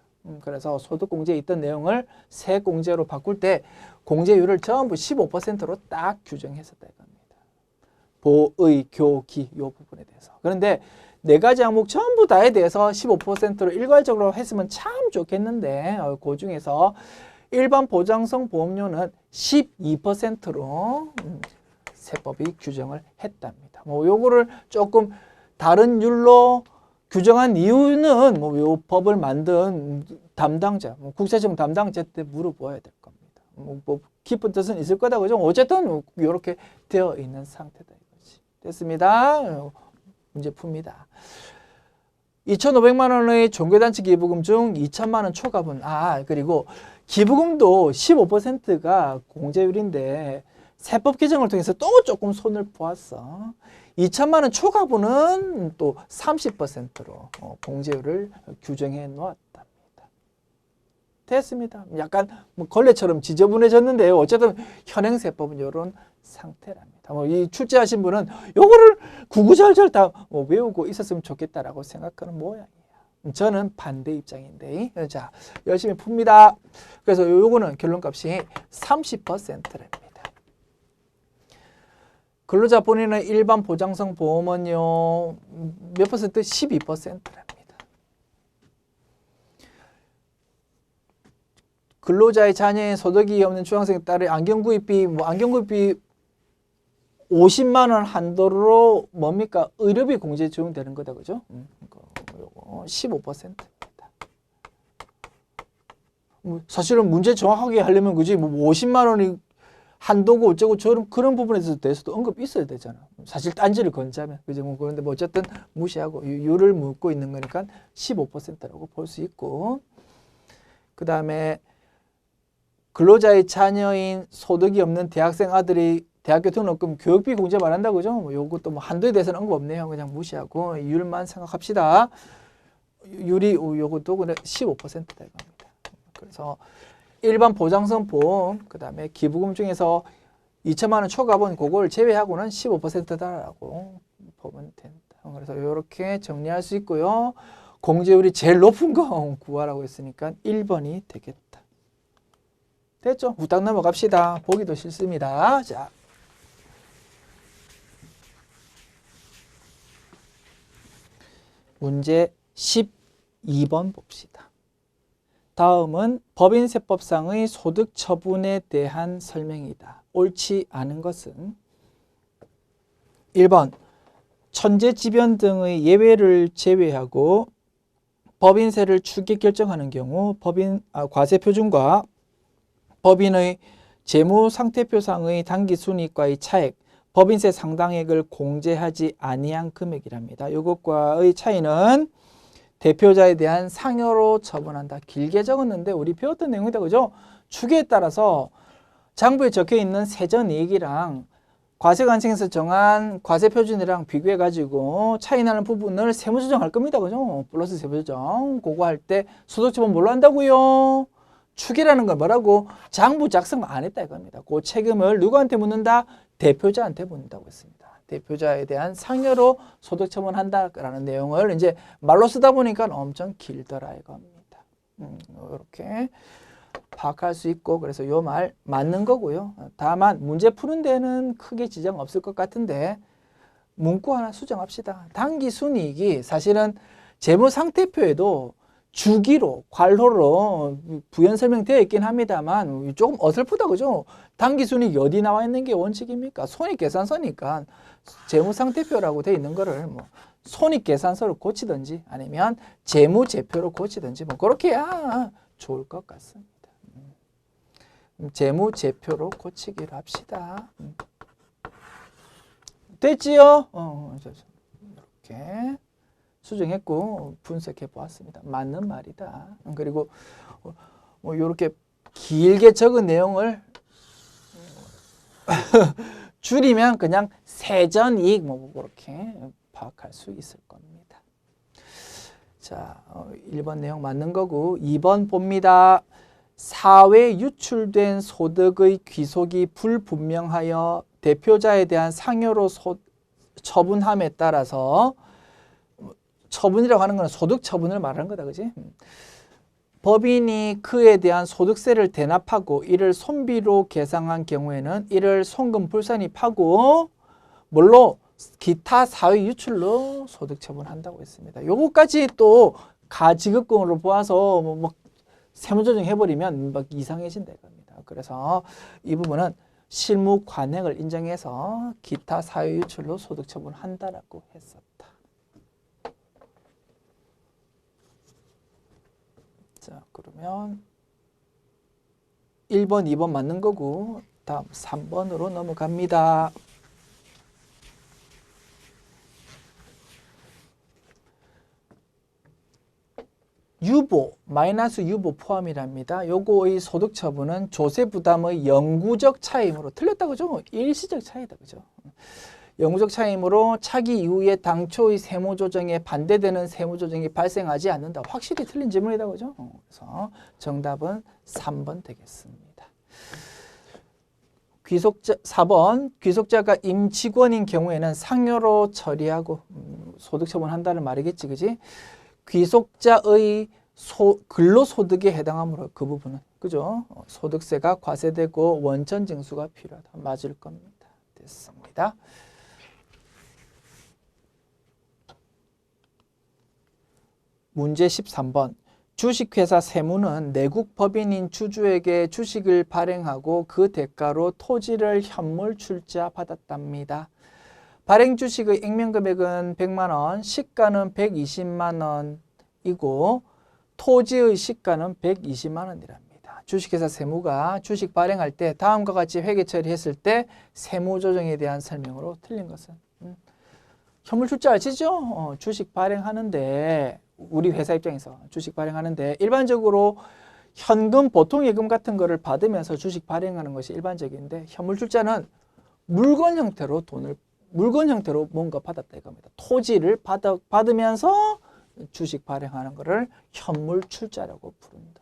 그래서 소득공제에 있던 내용을 세액공제로 바꿀 때 공제율을 전부 15%로 딱 규정했었다 이겁니다. 보의, 교기 이 부분에 대해서. 그런데 네 가지 항목 전부 다에 대해서 15%로 일괄적으로 했으면 참 좋겠는데 그 중에서 일반 보장성 보험료는 12%로 세법이 규정을 했답니다. 뭐 요거를 조금 다른 율로 규정한 이유는 뭐 요 법을 만든 담당자, 국세청 담당자한테 물어보아야 될 겁니다. 뭐 깊은 뜻은 있을 거다, 그죠? 어쨌든 이렇게 되어 있는 상태다 이거지. 됐습니다. 문제 풉니다. 2,500만 원의 종교단체 기부금 중 2천만 원 초과분, 그리고 기부금도 15%가 공제율인데 세법 개정을 통해서 또 조금 손을 보았어. 2천만 원 초과분은 또 30%로 공제율을 규정해 놓았답니다. 됐습니다. 약간 뭐 걸레처럼 지저분해졌는데요. 어쨌든 현행세법은 이런 상태랍니다. 이 출제하신 분은 요거를 구구절절 다 외우고 있었으면 좋겠다라고 생각하는 모양이에요. 저는 반대 입장인데, 자, 열심히 풉니다. 그래서 요거는 결론값이 30%랍니다. 근로자 본인의 일반 보장성 보험은요, 몇 퍼센트? 12%랍니다. 근로자의 자녀의 소득이 없는 중학생에 따른 안경구입비, 안경구입비 50만 원 한도로 뭡니까? 의료비 공제 적용되는 거다, 그죠? 15%입니다. 사실은 문제 정확하게 하려면, 그지? 50만 원이 한도고 어쩌고 저런 그런 부분에 대해서도 언급이 있어야 되잖아. 사실 딴지를 건자면. 그죠? 그런데 어쨌든 무시하고 율을 묻고 있는 거니까 15%라고 볼 수 있고. 그 다음에 근로자의 자녀인 소득이 없는 대학생 아들이 대학교 등록금 교육비 공제 말한다, 그죠? 요것도 한도에 대해서는 언급 없네요. 그냥 무시하고 율만 생각합시다. 율이 요것도 15%다 이겁니다. 그래서 일반 보장성 보험, 그 다음에 기부금 중에서 2천만 원 초과분 그걸 제외하고는 15%다라고 보면 된다. 그래서 이렇게 정리할 수 있고요. 공제율이 제일 높은 거 구하라고 했으니까 1번이 되겠다. 됐죠? 후딱 넘어갑시다. 보기도 싫습니다. 자, 문제 12번 봅시다. 다음은 법인세법상의 소득 처분에 대한 설명이다. 옳지 않은 것은 1번 천재지변 등의 예외를 제외하고 법인세를 추계 결정하는 경우 과세표준과 법인의 재무상태표상의 당기순이익과의 차액, 법인세 상당액을 공제하지 아니한 금액이랍니다. 이것과의 차이는 대표자에 대한 상여로 처분한다. 길게 적었는데 우리 배웠던 내용이다, 그죠? 추계에 따라서 장부에 적혀있는 세전이익이랑 과세관청에서 정한 과세표준이랑 비교해가지고 차이 나는 부분을 세무조정할 겁니다, 그죠? 플러스 세무조정. 그거 할 때 소득처분 뭘로 한다고요? 추계라는 건 뭐라고? 장부 작성 안 했다 이겁니다. 그 책임을 누구한테 묻는다? 대표자한테 묻는다고 했습니다. 대표자에 대한 상여로 소득처분한다라는 내용을 이제 말로 쓰다 보니까 엄청 길더라 이겁니다. 이렇게 파악할 수 있고 그래서 요 말 맞는 거고요. 다만 문제 푸는 데는 크게 지장 없을 것 같은데 문구 하나 수정합시다. 당기순이익이 사실은 재무상태표에도 주기로 괄호로 부연 설명되어 있긴 합니다만 조금 어설프다 그죠? 당기순이익이 어디 나와 있는 게 원칙입니까? 손익계산서니까 재무상태표라고 되어 있는 거를 뭐 손익계산서로 고치든지 아니면 재무제표로 고치든지 뭐 그렇게 해야 좋을 것 같습니다. 재무제표로 고치기로 합시다. 됐지요? 이렇게 수정했고 분석해 보았습니다. 맞는 말이다. 그리고 뭐 이렇게 길게 적은 내용을 줄이면 그냥 세전이익 뭐 그렇게 파악할 수 있을 겁니다. 자, 1번 내용 맞는 거고 2번 봅니다. 사회 유출된 소득의 귀속이 불분명하여 대표자에 대한 상여로 처분함에 따라서 처분이라고 하는 건 소득 처분을 말하는 거다. 그지? 법인이 그에 대한 소득세를 대납하고 이를 손비로 계상한 경우에는 이를 송금 불산입하고 뭘로? 기타 사회 유출로 소득 처분한다고 했습니다. 요거까지 또 가지급금으로 보아서 뭐 세무조정 해버리면 막 이상해진다 이겁니다. 그래서 이 부분은 실무 관행을 인정해서 기타 사회 유출로 소득 처분한다라고 했었다. 자, 그러면 1번, 2번 맞는 거고 다음 3번으로 넘어갑니다. 유보, 마이너스 유보 포함이랍니다. 요거의 소득 처분은 조세 부담의 영구적 차이므로 틀렸다 그죠? 일시적 차이다 그죠? 영구적 차이므로 차기 이후에 당초의 세무 조정에 반대되는 세무 조정이 발생하지 않는다. 확실히 틀린 질문이다 그죠? 그래서 정답은 3번 되겠습니다. 4번 귀속자가 임직원인 경우에는 상여로 처리하고 소득 처분한다는 말이겠지 그지? 귀속자의 근로소득에 해당하므로 그 부분은 그죠? 소득세가 과세되고 원천 징수가 필요하다. 맞을 겁니다. 됐습니다. 문제 13번. 주식회사 세무는 내국 법인인 주주에게 주식을 발행하고 그 대가로 토지를 현물 출자 받았답니다. 발행 주식의 액면금액은 100만 원, 시가는 120만 원이고 토지의 시가는 120만 원이랍니다. 주식회사 세무가 주식 발행할 때 다음과 같이 회계 처리했을 때 세무조정에 대한 설명으로 틀린 것은 현물 출자 아시죠? 주식 발행하는데 우리 회사 입장에서 주식 발행하는데 일반적으로 현금 보통 예금 같은 거를 받으면서 주식 발행하는 것이 일반적인데 현물 출자는 물건 형태로 뭔가 받았다 이겁니다. 토지를 받으면서 주식 발행하는 것을 현물 출자라고 부른다.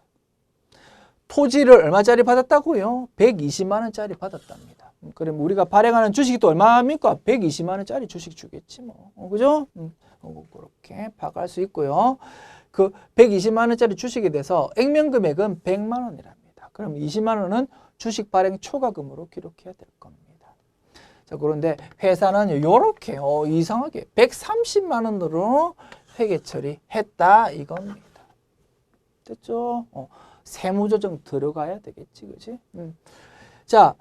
토지를 얼마짜리 받았다고요? 120만 원짜리 받았답니다. 그럼 우리가 발행하는 주식이 또 얼마입니까? 120만 원짜리 주식 주겠지 뭐. 그죠? 그렇게 파악할 수 있고요. 그 120만 원짜리 주식에 대해서 액면금액은 100만 원이랍니다. 그럼 20만 원은 주식 발행 초과금으로 기록해야 될 겁니다. 자, 그런데 회사는 이렇게 이상하게 130만 원으로 회계 처리했다 이겁니다. 됐죠? 세무조정 들어가야 되겠지, 그지? 자,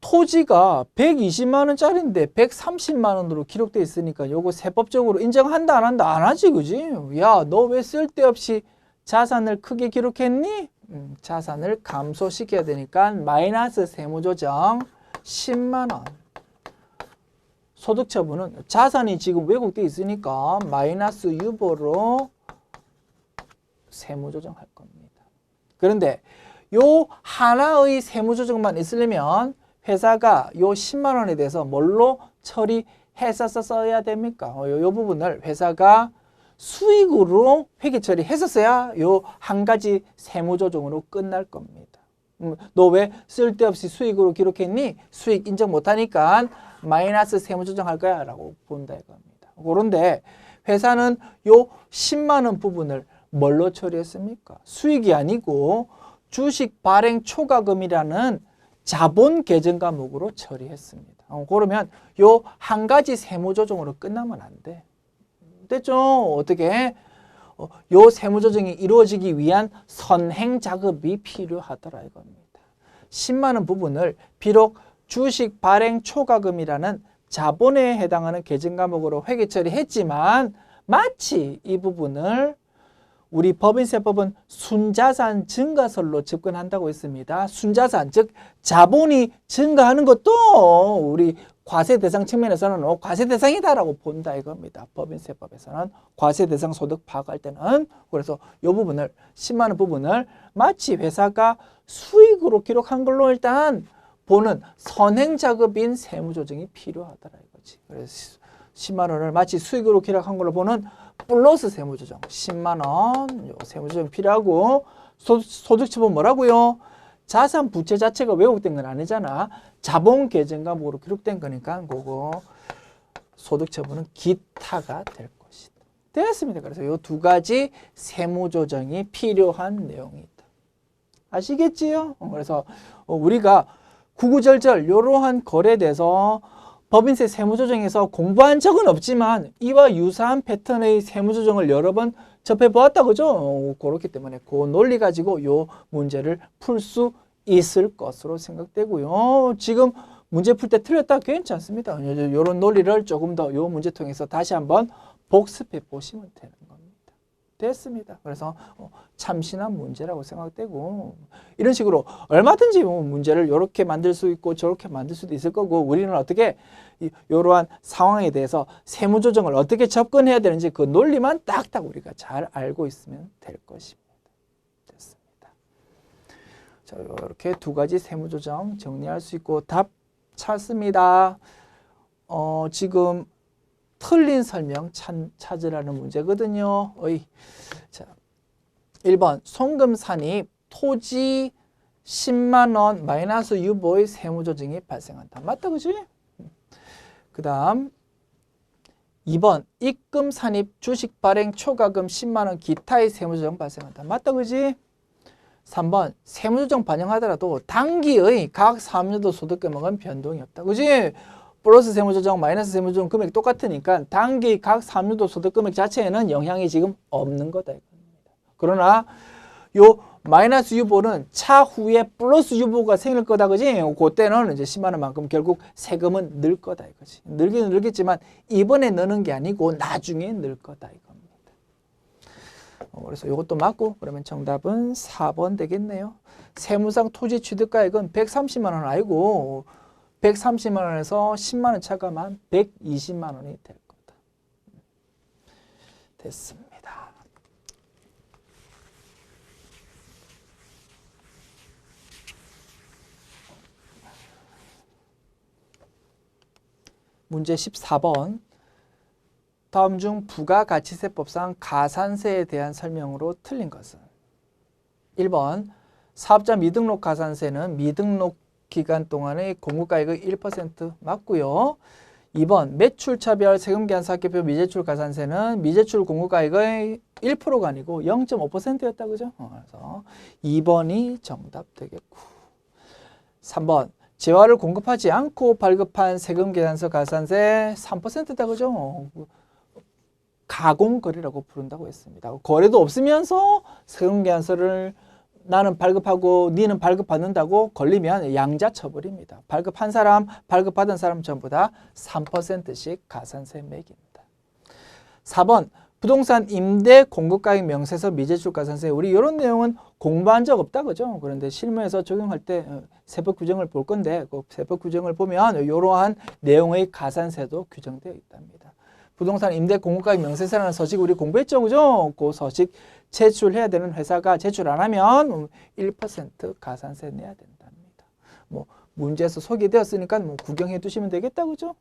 토지가 120만 원짜리인데 130만 원으로 기록되어 있으니까 요거 세법적으로 인정한다 안 한다? 안 하지, 그지? 야, 너 왜 쓸데없이 자산을 크게 기록했니? 자산을 감소시켜야 되니까 마이너스 세무조정 10만 원. 소득 처분은 자산이 지금 왜곡되어 있으니까 마이너스 유보로 세무조정할 겁니다. 그런데 요 하나의 세무조정만 있으려면 회사가 요 10만 원에 대해서 뭘로 처리했었어야 됩니까? 요 부분을 회사가 수익으로 회계 처리했었어야 요 한 가지 세무조정으로 끝날 겁니다. 너 왜 쓸데없이 수익으로 기록했니? 수익 인정 못하니까 마이너스 세무조정할 거야 라고 본다 이겁니다. 그런데 회사는 요 10만 원 부분을 뭘로 처리했습니까? 수익이 아니고 주식 발행 초과금이라는 자본 계정 과목으로 처리했습니다. 그러면 요 한 가지 세무조정으로 끝나면 안 돼. 됐죠? 어떻게? 요 세무조정이 이루어지기 위한 선행 작업이 필요하더라 이겁니다. 10만 원 부분을 비록 주식 발행 초과금이라는 자본에 해당하는 계정 과목으로 회계 처리했지만 마치 이 부분을 우리 법인세법은 순자산 증가설로 접근한다고 했습니다. 순자산, 즉 자본이 증가하는 것도 우리 과세 대상 측면에서는 과세 대상이다라고 본다 이겁니다. 법인세법에서는 과세 대상 소득 파악할 때는. 그래서 이 부분을 10만 원 부분을 마치 회사가 수익으로 기록한 걸로 일단 보는 선행 작업인 세무조정이 필요하더라 이거지. 그래서 10만 원을 마치 수익으로 기록한 걸로 보는 플러스 세무조정 10만 원 세무조정 필요하고 소득처분 뭐라고요? 자산 부채 자체가 왜곡된 건 아니잖아. 자본 계정 과목으로 기록된 거니까 그거 소득처분은 기타가 될 것이다. 됐습니다. 그래서 이 두 가지 세무조정이 필요한 내용이다. 아시겠지요? 그래서 우리가 구구절절 이러한 거래에 대해서 법인세 세무조정에서 공부한 적은 없지만 이와 유사한 패턴의 세무조정을 여러 번 접해보았다 그죠? 그렇기 때문에 그 논리 가지고 이 문제를 풀 수 있을 것으로 생각되고요. 지금 문제 풀 때 틀렸다 괜찮습니다. 이런 논리를 조금 더 이 문제 통해서 다시 한번 복습해 보시면 되는 겁니다. 됐습니다. 그래서 참신한 문제라고 생각되고 이런 식으로 얼마든지 문제를 이렇게 만들 수 있고 저렇게 만들 수도 있을 거고 우리는 어떻게 이러한 상황에 대해서 세무조정을 어떻게 접근해야 되는지 그 논리만 딱딱 우리가 잘 알고 있으면 될 것입니다. 됐습니다. 자, 이렇게 두 가지 세무조정 정리할 수 있고 답 찾습니다. 지금 틀린 설명 찾으라는 문제거든요. 자, 1번 송금 산입 토지 10만 원 마이너스 유보의 세무조정이 발생한다. 맞다 그지? 그 다음 2번 입금 산입 주식 발행 초과금 10만 원 기타의 세무조정 발생한다. 맞다 그지? 3번 세무조정 반영하더라도 당기의 각 사업연도 소득금액은 변동이 없다. 그지? 플러스 세무조정, 마이너스 세무조정 금액이 똑같으니까 당기 각 사업연도 소득금액 자체에는 영향이 지금 없는 거다. 그러나 요 마이너스 유보는 차후에 플러스 유보가 생길 거다. 그지? 그때는 이제 10만 원만큼 결국 세금은 늘 거다. 이거지. 늘기는 늘겠지만 이번에 넣는 게 아니고 나중에 늘 거다. 이겁니다. 그래서 이것도 맞고 그러면 정답은 4번 되겠네요. 세무상 토지 취득가액은 130만 원 아니고 130만 원에서 10만 원 차감한 120만 원이 될 거다. 됐습니다. 문제 14번. 다음 중 부가가치세법상 가산세에 대한 설명으로 틀린 것은 1번 사업자 미등록 가산세는 미등록 기간 동안의 공급가액의 1% 맞고요. 2번 매출차별 세금계산사학계표 미제출 가산세는 미제출 공급가액의 1%가 아니고 0.5%였다. 그죠? 그래서 2번이 정답 되겠고 3번 재화를 공급하지 않고 발급한 세금계산서 가산세 3%다. 그죠? 가공거래라고 부른다고 했습니다. 거래도 없으면서 세금계산서를 나는 발급하고 니는 발급받는다고 걸리면 양자처벌입니다. 발급한 사람, 발급받은 사람 전부 다 3%씩 가산세 매깁니다. 4번 부동산 임대 공급가액 명세서 미제출 가산세. 우리 이런 내용은 공부한 적 없다. 그죠? 그런데 실무에서 적용할 때 세법 규정을 볼 건데 그 세법 규정을 보면 이러한 내용의 가산세도 규정되어 있답니다. 부동산 임대 공급가액 명세서라는 서식 우리 공부했죠. 그죠? 그 서식 제출해야 되는 회사가 제출 안 하면 1% 가산세 내야 된답니다. 뭐 문제에서 소개되었으니까 뭐 구경해 두시면 되겠다. 그죠?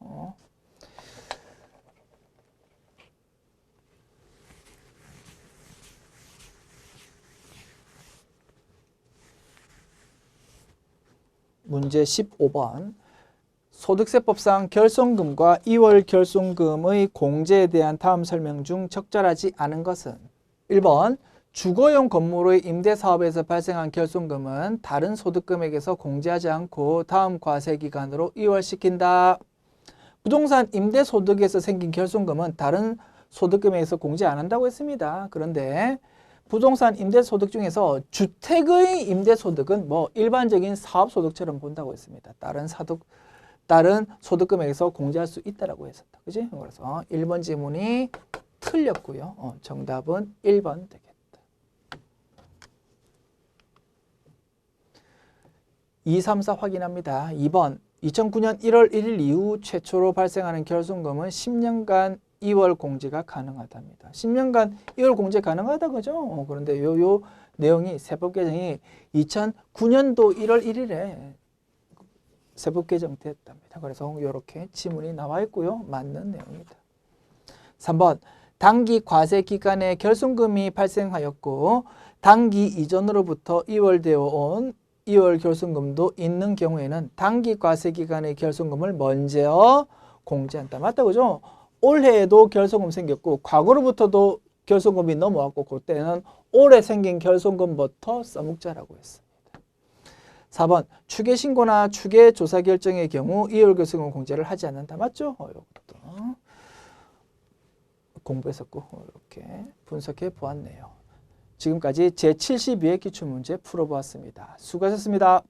문제 15번. 소득세법상 결손금과 2월 결손금의 공제에 대한 다음 설명 중 적절하지 않은 것은 1번 주거용 건물의 임대 사업에서 발생한 결손금은 다른 소득금액에서 공제하지 않고 다음 과세 기간으로 이월시킨다. 부동산 임대 소득에서 생긴 결손금은 다른 소득금액에서 공제 안 한다고 했습니다. 그런데 부동산 임대 소득 중에서 주택의 임대 소득은 뭐 일반적인 사업 소득처럼 본다고 했습니다. 다른 소득금액에서 공제할 수 있다라고 했었다. 그지? 그래서 1번 지문이 틀렸고요. 정답은 1번 되겠다. 2, 3, 4 확인합니다. 2번 2009년 1월 1일 이후 최초로 발생하는 결손금은 10년간 2월 공제가 가능하답니다. 10년간 2월 공제 가능하다 그죠? 그런데 요 내용이 세법 개정이 2009년도 1월 1일에 세법 개정됐답니다. 그래서 이렇게 지문이 나와 있고요. 맞는 내용입니다. 3번 단기 과세 기간에 결손금이 발생하였고 단기 이전으로부터 이월되어 온 2월 결손금도 있는 경우에는 단기 과세 기간의 결손금을 먼저 공제한다. 맞다 그죠? 올해에도 결손금 생겼고 과거로부터도 결손금이 넘어왔고 그때는 올해 생긴 결손금부터 써먹자라고 했습니다. 4번 추계신고나 추계조사 결정의 경우 2월 결손금 공제를 하지 않는다. 맞죠? 이것도 공부했었고 이렇게 분석해 보았네요. 지금까지 제72회 기출문제 풀어보았습니다. 수고하셨습니다.